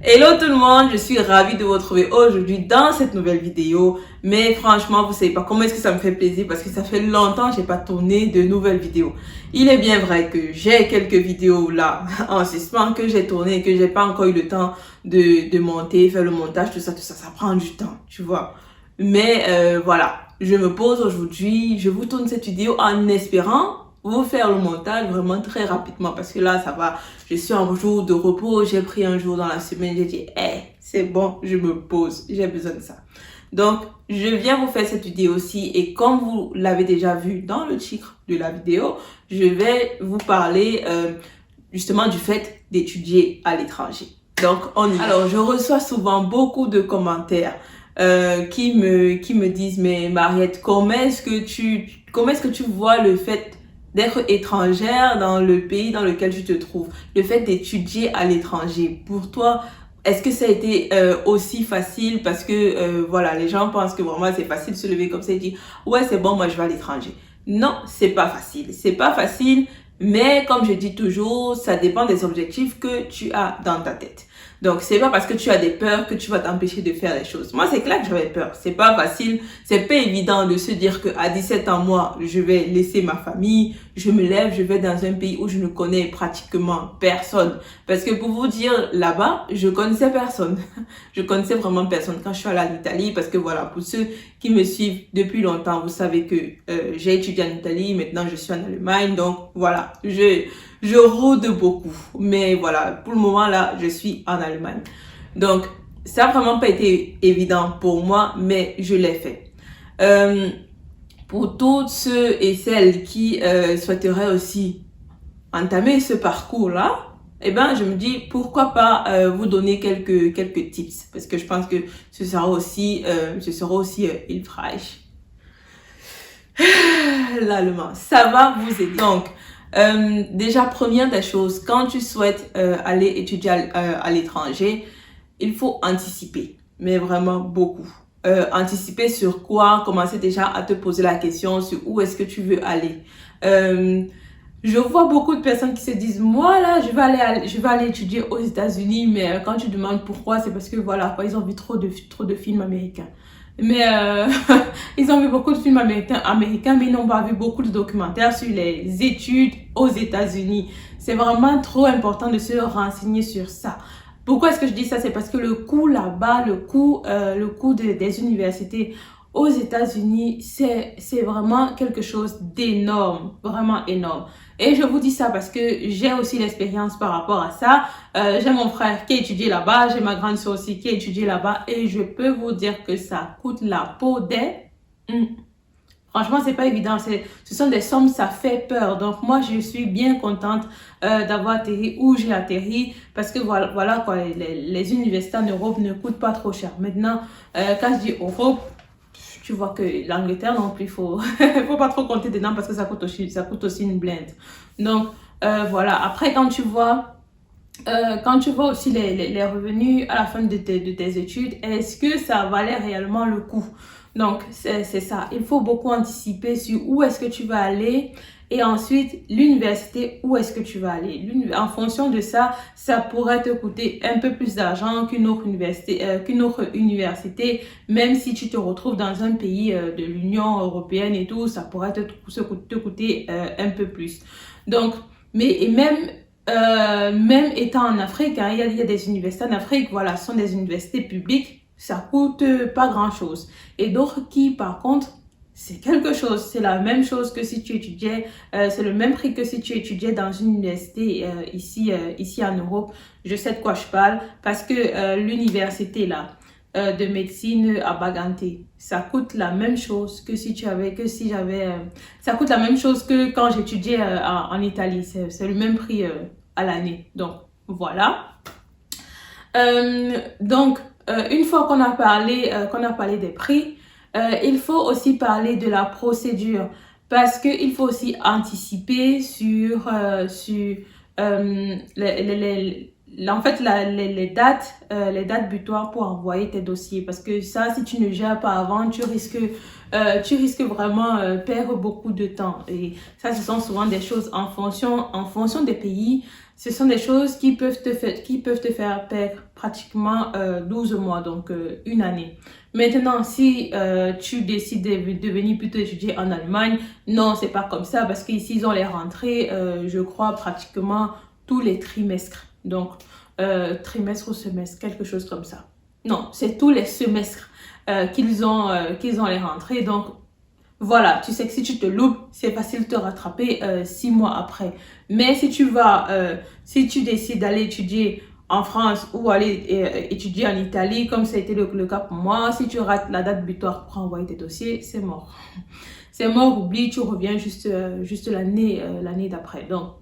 Hello tout le monde, je suis ravie de vous retrouver aujourd'hui dans cette nouvelle vidéo. Mais franchement, vous savez pas comment est-ce que ça me fait plaisir parce que ça fait longtemps que j'ai pas tourné de nouvelles vidéos. Il est bien vrai que j'ai quelques vidéos là en suspens que j'ai tourné et que j'ai pas encore eu le temps de monter, faire le montage, tout ça, ça prend du temps, tu vois. Mais voilà, je me pose aujourd'hui, je vous tourne cette vidéo en espérant vous faire le montage vraiment très rapidement parce que là ça va, je suis en jour de repos, j'ai pris un jour dans la semaine, j'ai dit c'est bon, je me pose, j'ai besoin de ça. Donc je viens vous faire cette vidéo aussi et comme vous l'avez déjà vu dans le titre de la vidéo, je vais vous parler justement du fait d'étudier à l'étranger. Donc on y va. Alors je reçois souvent beaucoup de commentaires qui me disent mais Mariette, comment est-ce que tu vois le fait d'être étrangère dans le pays dans lequel tu te trouves, le fait d'étudier à l'étranger, pour toi, est-ce que ça a été aussi facile? Parce que voilà, les gens pensent que vraiment c'est facile de se lever comme ça et dire ouais c'est bon, moi je vais à l'étranger. Non, c'est pas facile, mais comme je dis toujours, ça dépend des objectifs que tu as dans ta tête. Donc, c'est pas parce que tu as des peurs que tu vas t'empêcher de faire les choses. Moi, c'est clair que j'avais peur. C'est pas facile. C'est pas évident de se dire qu'à 17 ans, moi, je vais laisser ma famille. Je me lève, je vais dans un pays où je ne connais pratiquement personne. Parce que pour vous dire, là-bas, je connaissais personne. Je connaissais vraiment personne quand je suis allée à l'Italie. Parce que voilà, pour ceux qui me suivent depuis longtemps, vous savez que j'ai étudié en Italie. Maintenant, je suis en Allemagne. Donc, voilà, je rôde beaucoup. Mais voilà, pour le moment, là, je suis en Allemagne. Donc, ça n'a vraiment pas été évident pour moi, mais je l'ai fait. Pour toutes ceux et celles qui souhaiteraient aussi entamer ce parcours-là, eh ben, je me dis, pourquoi pas vous donner quelques tips. Parce que je pense que ce sera aussi hilfreich. L'allemand, ça va vous aider. Donc, déjà, première des choses, quand tu souhaites aller étudier à l'étranger, il faut anticiper, mais vraiment beaucoup. Anticiper sur quoi? Commencer déjà à te poser la question sur où est-ce que tu veux aller. Je vois beaucoup de personnes qui se disent, moi là, je vais aller étudier aux États-Unis, mais quand tu demandes pourquoi, c'est parce que voilà, ils ont vu trop de films américains. Mais ils ont vu beaucoup de films américains, mais ils n'ont pas vu beaucoup de documentaires sur les études aux États-Unis. C'est vraiment trop important de se renseigner sur ça. Pourquoi est-ce que je dis ça? C'est parce que le coût là-bas, le coût des universités aux États-Unis, c'est vraiment quelque chose d'énorme, vraiment énorme. Et je vous dis ça parce que j'ai aussi l'expérience par rapport à ça. J'ai mon frère qui a étudié là-bas, j'ai ma grande soeur aussi qui a étudié là-bas et je peux vous dire que ça coûte la peau des... Franchement, c'est pas évident. Ce sont des sommes, ça fait peur. Donc, moi, je suis bien contente d'avoir atterri où j'ai atterri parce que voilà quoi, les universités en Europe ne coûtent pas trop cher. Maintenant, quand je dis Europe, tu vois que l'Angleterre non plus, faut pas trop compter dedans parce que ça coûte aussi une blinde. Donc, voilà. Après, quand tu vois aussi les revenus à la fin de tes études, est-ce que ça valait réellement le coup? Donc, c'est ça. Il faut beaucoup anticiper sur où est-ce que tu vas aller et ensuite l'université, où est-ce que tu vas aller. En fonction de ça, ça pourrait te coûter un peu plus d'argent qu'une autre université, même si tu te retrouves dans un pays de l'Union européenne et tout, ça pourrait te coûter un peu plus. Donc, même étant en Afrique, hein, il y a des universités en Afrique, voilà, ce sont des universités publiques, ça coûte pas grand-chose. Et d'autres qui, par contre, c'est quelque chose. C'est la même chose que si tu étudiais, c'est le même prix que si tu étudiais dans une université ici en Europe. Je sais de quoi je parle parce que l'université là de médecine à Baganté, ça coûte la même chose que si j'avais, ça coûte la même chose que quand j'étudiais en Italie. C'est le même prix à l'année. Donc voilà. Une fois qu'on a parlé des prix, il faut aussi parler de la procédure parce qu'il faut aussi anticiper sur les dates butoirs pour envoyer tes dossiers parce que ça, si tu ne gères pas avant, tu risques vraiment perdre beaucoup de temps et ça, ce sont souvent des choses en fonction des pays. Ce sont des choses qui peuvent te faire perdre pratiquement 12 mois, donc une année. Maintenant, si tu décides de venir plutôt étudier en Allemagne, non, c'est pas comme ça parce qu'ici, ils ont les rentrées, je crois, pratiquement tous les trimestres. Donc, trimestre ou semestre, quelque chose comme ça. Non, c'est tous les semestres qu'ils ont les rentrées. Donc, voilà, tu sais que si tu te loupes, c'est facile de te rattraper 6 mois après. Mais si tu décides d'aller étudier en France ou aller étudier en Italie, comme ça a été le cas pour moi, si tu rates la date butoir pour envoyer tes dossiers, c'est mort. C'est mort, oublie, tu reviens juste l'année d'après. Donc,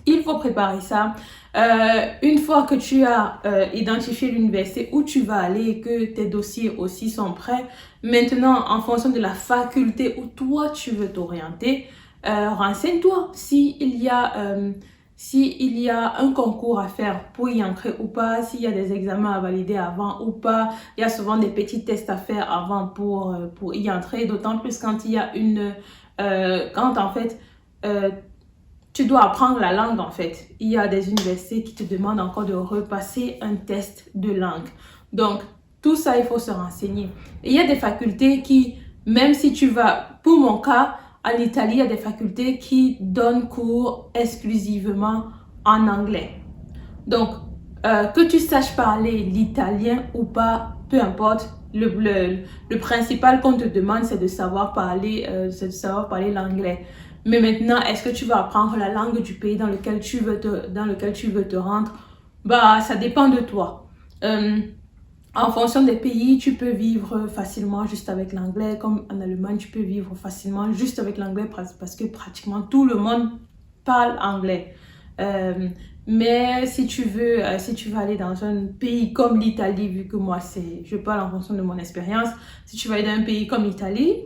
il faut préparer ça. Une fois que tu as identifié l'université où tu vas aller et que tes dossiers aussi sont prêts, maintenant, en fonction de la faculté où toi tu veux t'orienter, renseigne-toi s'il y a un concours à faire pour y entrer ou pas, s'il y a des examens à valider avant ou pas. Il y a souvent des petits tests à faire avant pour y entrer, d'autant plus quand il y a quand en fait tu dois apprendre la langue en fait. Il y a des universités qui te demandent encore de repasser un test de langue. Donc, tout ça, il faut se renseigner. Et il y a des facultés qui, même si tu vas, pour mon cas, en Italie, il y a des facultés qui donnent cours exclusivement en anglais. Donc, que tu saches parler l'italien ou pas, peu importe, le principal qu'on te demande, c'est de savoir parler l'anglais. Mais maintenant, est-ce que tu vas apprendre la langue du pays dans lequel tu veux te rendre? Bah, ça dépend de toi. En fonction des pays, tu peux vivre facilement juste avec l'anglais. Comme en Allemagne, tu peux vivre facilement juste avec l'anglais parce que pratiquement tout le monde parle anglais. Mais si tu veux aller dans un pays comme l'Italie, vu que moi, je parle en fonction de mon expérience, si tu vas aller dans un pays comme l'Italie,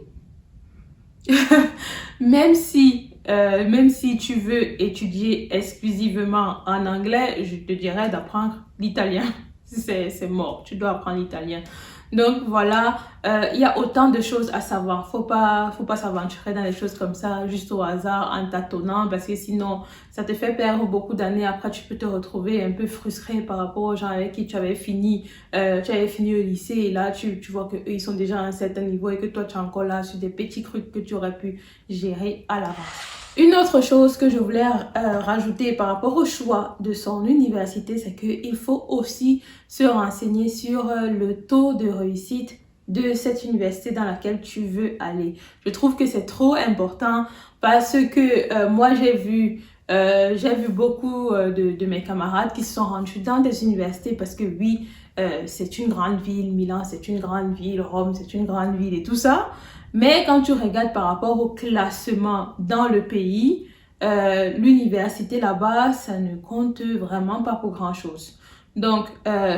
même si tu veux étudier exclusivement en anglais, je te dirais d'apprendre l'italien. C'est mort, tu dois apprendre l'italien. Donc voilà, il y a autant de choses à savoir. Faut pas s'aventurer dans des choses comme ça juste au hasard en tâtonnant parce que sinon ça te fait perdre beaucoup d'années. Après tu peux te retrouver un peu frustré par rapport aux gens avec qui tu avais fini au lycée et là tu vois que eux ils sont déjà à un certain niveau et que toi tu es encore là sur des petits trucs que tu aurais pu gérer à l'avance. Une autre chose que je voulais rajouter par rapport au choix de son université, c'est qu'il faut aussi se renseigner sur le taux de réussite de cette université dans laquelle tu veux aller. Je trouve que c'est trop important parce que moi j'ai vu beaucoup de mes camarades qui se sont rendus dans des universités parce que oui, c'est une grande ville, Milan c'est une grande ville, Rome c'est une grande ville et tout ça. Mais quand tu regardes par rapport au classement dans le pays, l'université là-bas, ça ne compte vraiment pas pour grand-chose. Donc,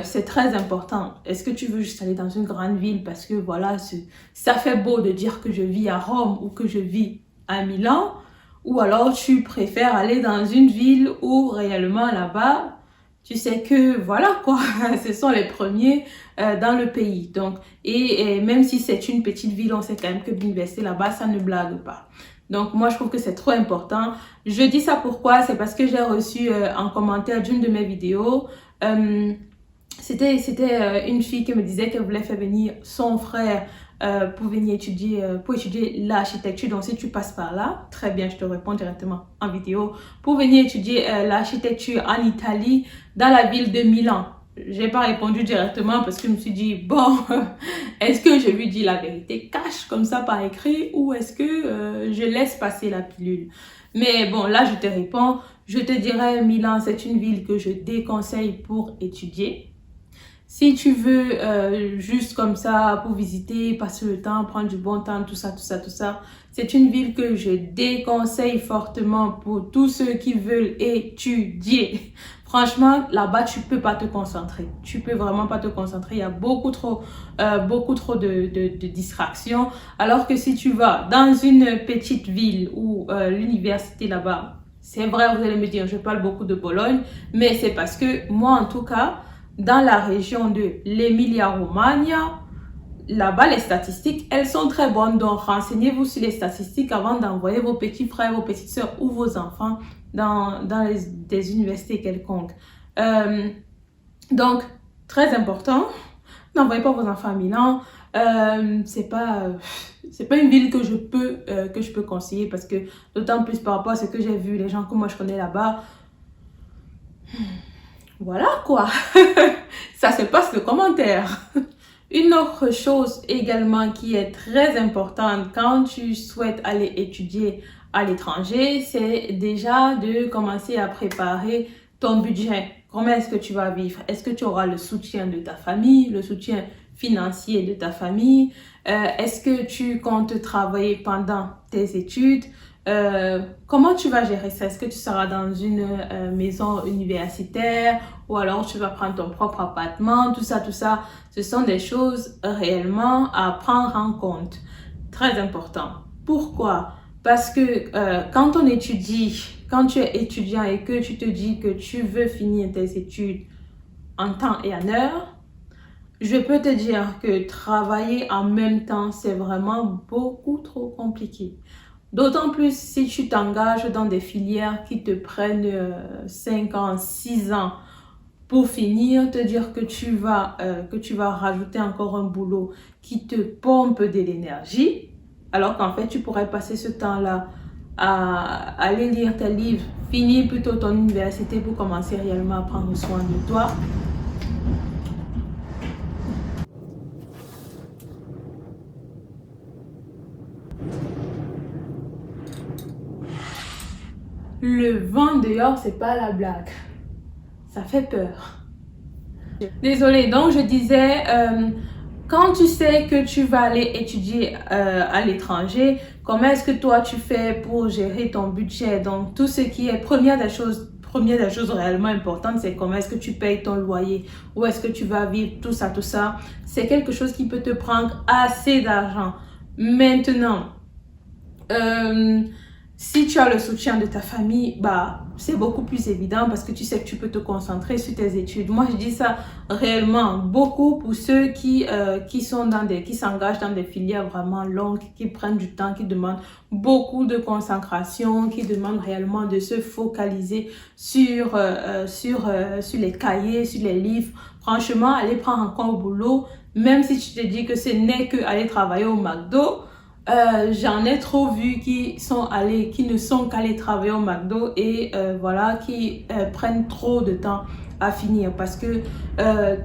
c'est très important. Est-ce que tu veux juste aller dans une grande ville parce que voilà, ça fait beau de dire que je vis à Rome ou que je vis à Milan? Ou alors tu préfères aller dans une ville où réellement là-bas, tu sais que voilà quoi, ce sont les premiers dans le pays. Donc, et même si c'est une petite ville, on sait quand même que l'université là-bas, ça ne blague pas. Donc, moi, je trouve que c'est trop important. Je dis ça pourquoi? C'est parce que j'ai reçu un commentaire d'une de mes vidéos. C'était une fille qui me disait qu'elle voulait faire venir son frère pour étudier l'architecture. Donc, si tu passes par là, très bien, je te réponds directement en vidéo. Pour venir étudier l'architecture en Italie, dans la ville de Milan. J'ai pas répondu directement parce que je me suis dit, bon, est-ce que je lui dis la vérité cash comme ça par écrit ou est-ce que je laisse passer la pilule? Mais bon, là, je te réponds. Je te dirais, Milan, c'est une ville que je déconseille pour étudier. Si tu veux juste comme ça pour visiter, passer le temps, prendre du bon temps, tout ça, c'est une ville que je déconseille fortement pour tous ceux qui veulent étudier. Franchement, là-bas, tu peux pas te concentrer. Tu peux vraiment pas te concentrer. Il y a beaucoup trop de distractions. Alors que si tu vas dans une petite ville où l'université là-bas, c'est vrai, vous allez me dire, je parle beaucoup de Bologne, mais c'est parce que moi, en tout cas, dans la région de l'Emilia-Romagna, là-bas, les statistiques, elles sont très bonnes. Donc, renseignez-vous sur les statistiques avant d'envoyer vos petits frères, vos petites sœurs ou vos enfants dans des universités quelconques. Donc, très important, n'envoyez pas vos enfants à Milan. C'est pas une ville que je peux conseiller parce que d'autant plus par rapport à ce que j'ai vu, les gens que moi je connais là-bas, voilà quoi. Ça se passe le commentaire. Une autre chose également qui est très importante quand tu souhaites aller étudier à l'étranger, c'est déjà de commencer à préparer ton budget. Comment est-ce que tu vas vivre? Est-ce que tu auras le soutien de ta famille, le soutien financier de ta famille? Est-ce que tu comptes travailler pendant tes études? Comment tu vas gérer ça? Est-ce que tu seras dans une maison universitaire ou alors tu vas prendre ton propre appartement? Tout ça, ce sont des choses réellement à prendre en compte. Très important. Pourquoi? Parce que quand on étudie, quand tu es étudiant et que tu te dis que tu veux finir tes études en temps et en heure, je peux te dire que travailler en même temps, c'est vraiment beaucoup trop compliqué. D'autant plus si tu t'engages dans des filières qui te prennent 5 ans, 6 ans pour finir, te dire que tu vas rajouter encore un boulot qui te pompe de l'énergie, alors qu'en fait, tu pourrais passer ce temps-là à aller lire tes livres, finir plutôt ton université pour commencer réellement à prendre soin de toi. Le vent dehors, c'est pas la blague. Ça fait peur. Désolée, donc je disais, quand tu sais que tu vas aller étudier à l'étranger, comment est-ce que toi tu fais pour gérer ton budget? Donc tout ce qui est première des choses réellement importantes, c'est comment est-ce que tu payes ton loyer, où est-ce que tu vas vivre, tout ça. C'est quelque chose qui peut te prendre assez d'argent. Maintenant, si tu as le soutien de ta famille, bah, c'est beaucoup plus évident parce que tu sais que tu peux te concentrer sur tes études. Moi, je dis ça réellement beaucoup pour ceux qui s'engagent dans des filières vraiment longues, qui prennent du temps, qui demandent beaucoup de concentration, qui demandent réellement de se focaliser sur les cahiers, sur les livres. Franchement, aller prendre un compte au boulot, même si tu te dis que ce n'est que aller travailler au McDo, j'en ai trop vu qui ne sont qu'allés travailler au McDo et voilà, qui prennent trop de temps à finir parce que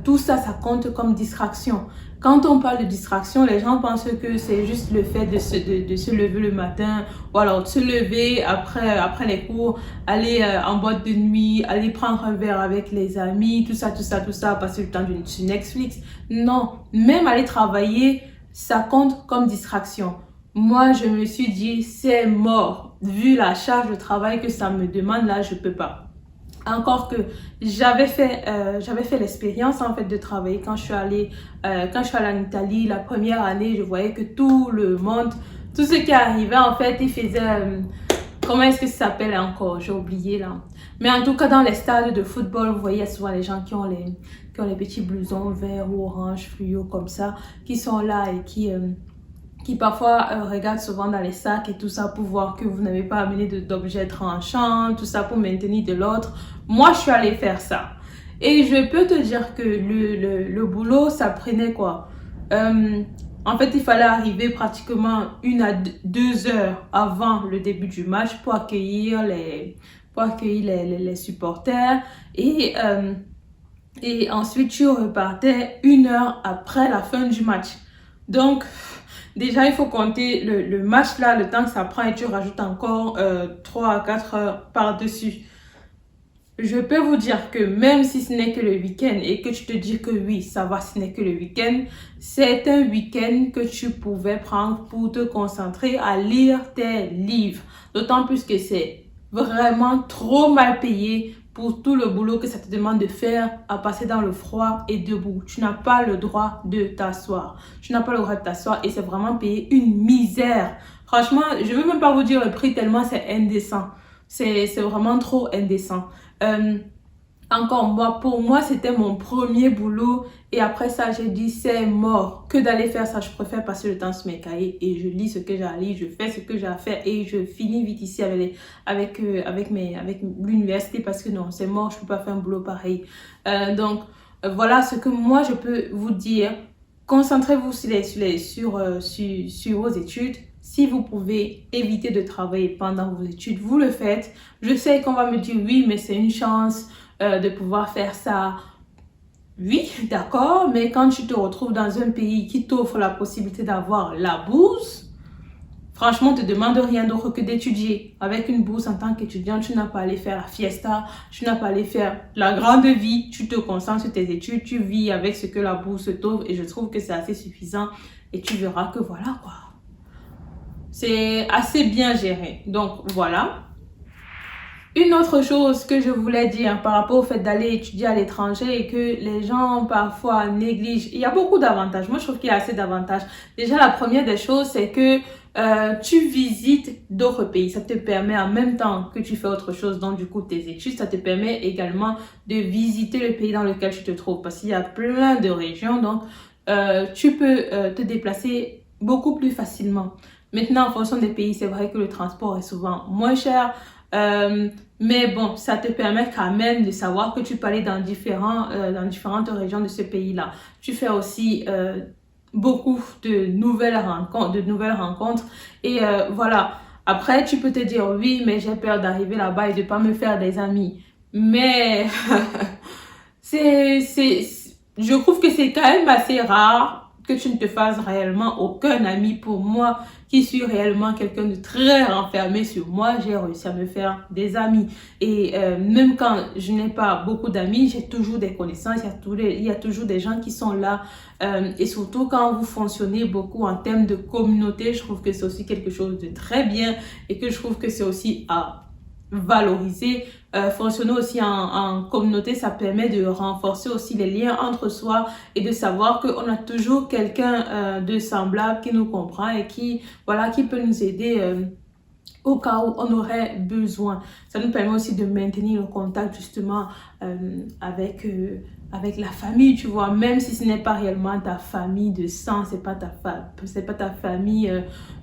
tout ça, ça compte comme distraction. Quand on parle de distraction, les gens pensent que c'est juste le fait de se lever le matin ou alors de se lever après les cours, aller en boîte de nuit, aller prendre un verre avec les amis, tout ça, passer le temps sur Netflix. Non, même aller travailler, ça compte comme distraction. Moi, je me suis dit, c'est mort. Vu la charge de travail que ça me demande, là, je peux pas. Encore que j'avais fait l'expérience en fait de travailler quand je suis allée en Italie la première année. Je voyais que tout le monde, tout ce qui arrivait en fait, ils faisaient comment est-ce que ça s'appelle encore? J'ai oublié là. Mais en tout cas, dans les stades de football, vous voyez souvent les gens qui ont les petits blousons verts ou orange fluo comme ça, qui sont là et qui parfois regardent souvent dans les sacs et tout ça pour voir que vous n'avez pas amené d'objets tranchants, tout ça pour maintenir de l'ordre. Moi, je suis allée faire ça. Et je peux te dire que le boulot, ça prenait quoi? En fait, il fallait arriver pratiquement 1 à 2 heures avant le début du match pour accueillir les supporters. Et ensuite, tu repartais 1 heure après la fin du match. Donc, déjà, il faut compter le match là, le temps que ça prend et tu rajoutes encore 3 à 4 heures par-dessus. Je peux vous dire que même si ce n'est que le week-end et que tu te dis que oui, ça va, ce n'est que le week-end, c'est un week-end que tu pouvais prendre pour te concentrer à lire tes livres. D'autant plus que c'est vraiment trop mal payé pour tout le boulot que ça te demande de faire, à passer dans le froid et debout. Tu n'as pas le droit de t'asseoir. Tu n'as pas le droit de t'asseoir et c'est vraiment payer une misère. Franchement, je ne veux même pas vous dire le prix tellement c'est indécent. C'est vraiment trop indécent. Encore moi, pour moi, c'était mon premier boulot et après ça, j'ai dit c'est mort. Que d'aller faire ça, je préfère passer le temps sur mes cahiers et je lis ce que j'ai à lire, je fais ce que j'ai à faire et je finis vite ici avec l'université parce que non, c'est mort, je peux pas faire un boulot pareil. Voilà ce que moi je peux vous dire. Concentrez-vous sur vos études. Si vous pouvez éviter de travailler pendant vos études, vous le faites. Je sais qu'on va me dire oui, mais c'est une chance de pouvoir faire ça. Oui, d'accord, mais quand tu te retrouves dans un pays qui t'offre la possibilité d'avoir la bourse, franchement, on te demande rien d'autre que d'étudier. Avec une bourse en tant qu'étudiant, tu n'as pas à aller faire la fiesta, tu n'as pas à aller faire la grande vie, tu te concentres sur tes études, tu vis avec ce que la bourse t'offre et je trouve que c'est assez suffisant et tu verras que voilà quoi. C'est assez bien géré. Donc voilà. Une autre chose que je voulais dire par rapport au fait d'aller étudier à l'étranger et que les gens parfois négligent, il y a beaucoup d'avantages. Moi, je trouve qu'il y a assez d'avantages. Déjà, la première des choses, c'est que tu visites d'autres pays. Ça te permet en même temps que tu fais autre chose, donc du coup tes études, ça te permet également de visiter le pays dans lequel tu te trouves parce qu'il y a plein de régions, donc tu peux te déplacer beaucoup plus facilement. Maintenant, en fonction des pays, c'est vrai que le transport est souvent moins cher. Mais bon, ça te permet quand même de savoir que tu peux aller dans différentes régions de ce pays-là. Tu fais aussi beaucoup de nouvelles rencontres. Et voilà. Après, tu peux te dire, oui, mais j'ai peur d'arriver là-bas et de pas me faire des amis. Mais je trouve que c'est quand même assez rare que tu ne te fasses réellement aucun ami. Pour moi, qui suis réellement quelqu'un de très renfermé sur moi, j'ai réussi à me faire des amis. Et même quand je n'ai pas beaucoup d'amis, j'ai toujours des connaissances, il y a toujours des gens qui sont là. Et surtout quand vous fonctionnez beaucoup en termes de communauté, je trouve que c'est aussi quelque chose de très bien et que je trouve que c'est aussi à valoriser. Fonctionner aussi en communauté, ça permet de renforcer aussi les liens entre soi et de savoir qu'on a toujours quelqu'un de semblable qui nous comprend et qui peut nous aider au cas où on aurait besoin. Ça nous permet aussi de maintenir le contact justement avec la famille, tu vois, même si ce n'est pas réellement ta famille de sang, c'est pas ta famille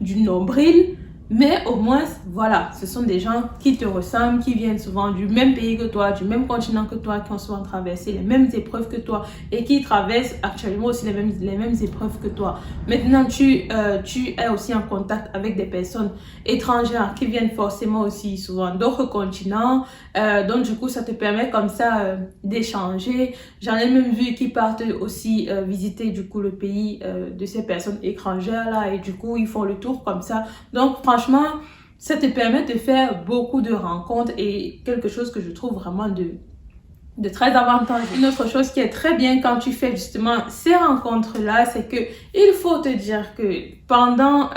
du nombril. Mais au moins, voilà, ce sont des gens qui te ressemblent, qui viennent souvent du même pays que toi, du même continent que toi, qui ont souvent traversé les mêmes épreuves que toi et qui traversent actuellement aussi les mêmes épreuves que toi. Maintenant, tu es aussi en contact avec des personnes étrangères qui viennent forcément aussi souvent d'autres continents. Donc, du coup, ça te permet comme ça d'échanger. J'en ai même vu qui partent aussi visiter du coup le pays de ces personnes étrangères là et du coup, ils font le tour comme ça. Donc, franchement, ça te permet de faire beaucoup de rencontres et quelque chose que je trouve vraiment de très avantageux. Une autre chose qui est très bien quand tu fais justement ces rencontres-là, c'est que il faut te dire que pendant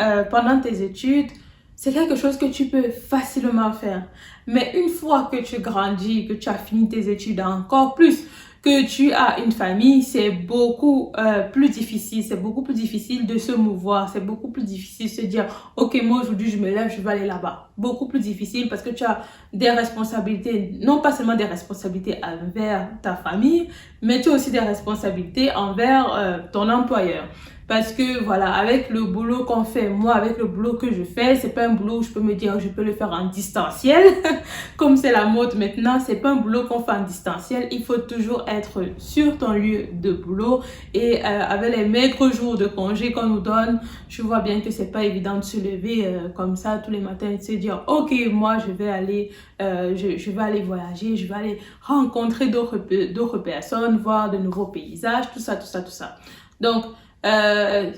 tes études, c'est quelque chose que tu peux facilement faire. Mais une fois que tu grandis, que tu as fini tes études encore plus, que tu as une famille, c'est beaucoup plus difficile. C'est beaucoup plus difficile de se mouvoir. C'est beaucoup plus difficile de se dire, ok, moi aujourd'hui je me lève, je vais aller là-bas. Beaucoup plus difficile parce que tu as des responsabilités, non pas seulement des responsabilités envers ta famille, mais tu as aussi des responsabilités envers ton employeur. Parce que voilà, avec le boulot qu'on fait, moi avec le boulot que je fais, c'est pas un boulot où je peux me dire je peux le faire en distanciel, comme c'est la mode maintenant, c'est pas un boulot qu'on fait en distanciel, il faut toujours être sur ton lieu de boulot et avec les maigres jours de congé qu'on nous donne, je vois bien que c'est pas évident de se lever comme ça tous les matins et de se dire ok, moi je vais aller voyager, je vais aller rencontrer d'autres personnes, voir de nouveaux paysages, tout ça. Donc,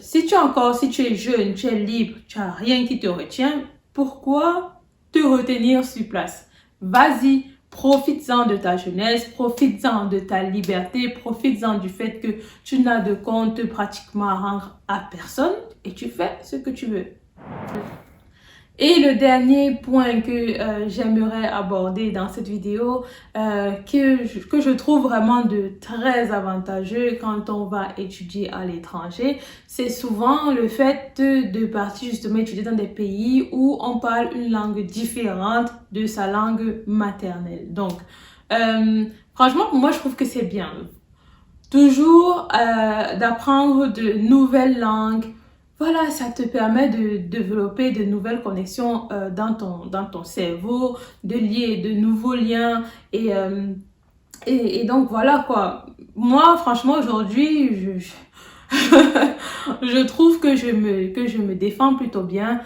si tu es jeune, tu es libre, tu n'as rien qui te retient, pourquoi te retenir sur place? Vas-y, profites-en de ta jeunesse, profites-en de ta liberté, profites-en du fait que tu n'as de compte pratiquement à rendre à personne et tu fais ce que tu veux. Et le dernier point que j'aimerais aborder dans cette vidéo, que je trouve vraiment de très avantageux quand on va étudier à l'étranger, c'est souvent le fait de partir justement étudier dans des pays où on parle une langue différente de sa langue maternelle. Donc, Franchement, pour moi, je trouve que c'est bien. Toujours d'apprendre de nouvelles langues. Voilà, ça te permet de développer de nouvelles connexions dans ton cerveau, de lier de nouveaux liens. Et donc, voilà quoi. Moi, franchement, aujourd'hui, je trouve que je me défends plutôt bien.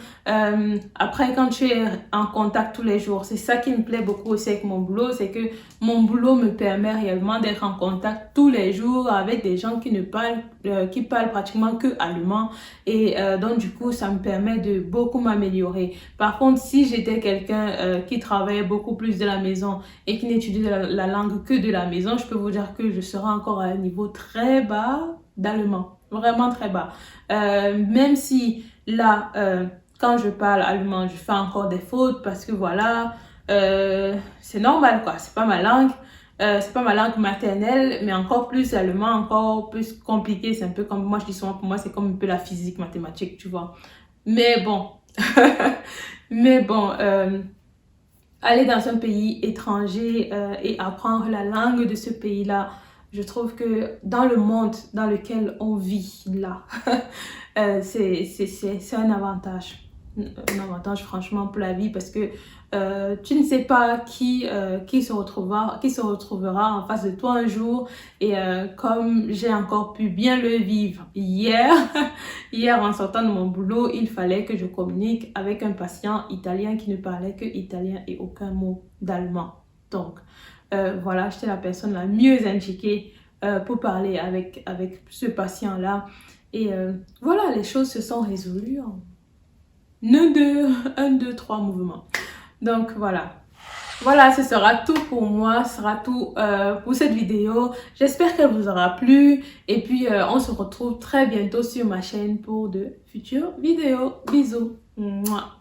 Après, quand tu es en contact tous les jours, c'est ça qui me plaît beaucoup aussi avec mon boulot, c'est que mon boulot me permet réellement d'être en contact tous les jours avec des gens qui parlent pratiquement que allemand. Donc, du coup, ça me permet de beaucoup m'améliorer. Par contre, si j'étais quelqu'un qui travaillait beaucoup plus de la maison et qui n'étudiait la langue que de la maison, je peux vous dire que je serais encore à un niveau très bas d'allemand, vraiment très bas. Même si là, quand je parle allemand, je fais encore des fautes parce que voilà, c'est normal quoi, c'est pas ma langue. C'est pas ma langue maternelle, mais encore plus l'allemand, encore plus compliqué. C'est un peu comme, moi je dis souvent, pour moi c'est comme un peu la physique mathématique, tu vois. Mais bon, mais bon, aller dans un pays étranger et apprendre la langue de ce pays-là, je trouve que dans le monde dans lequel on vit là, c'est un avantage. Un avantage franchement pour la vie parce que tu ne sais pas qui se retrouvera en face de toi un jour et comme j'ai encore pu bien le vivre hier, hier en sortant de mon boulot, il fallait que je communique avec un patient italien qui ne parlait que italien et aucun mot d'allemand. Donc voilà, j'étais la personne la mieux indiquée pour parler avec ce patient-là. Et voilà, les choses se sont résolues en 1, 2, 3 mouvements. Donc voilà. Voilà, ce sera tout pour moi, ce sera tout pour cette vidéo. J'espère qu'elle vous aura plu. Et puis, on se retrouve très bientôt sur ma chaîne pour de futures vidéos. Bisous. Mouah.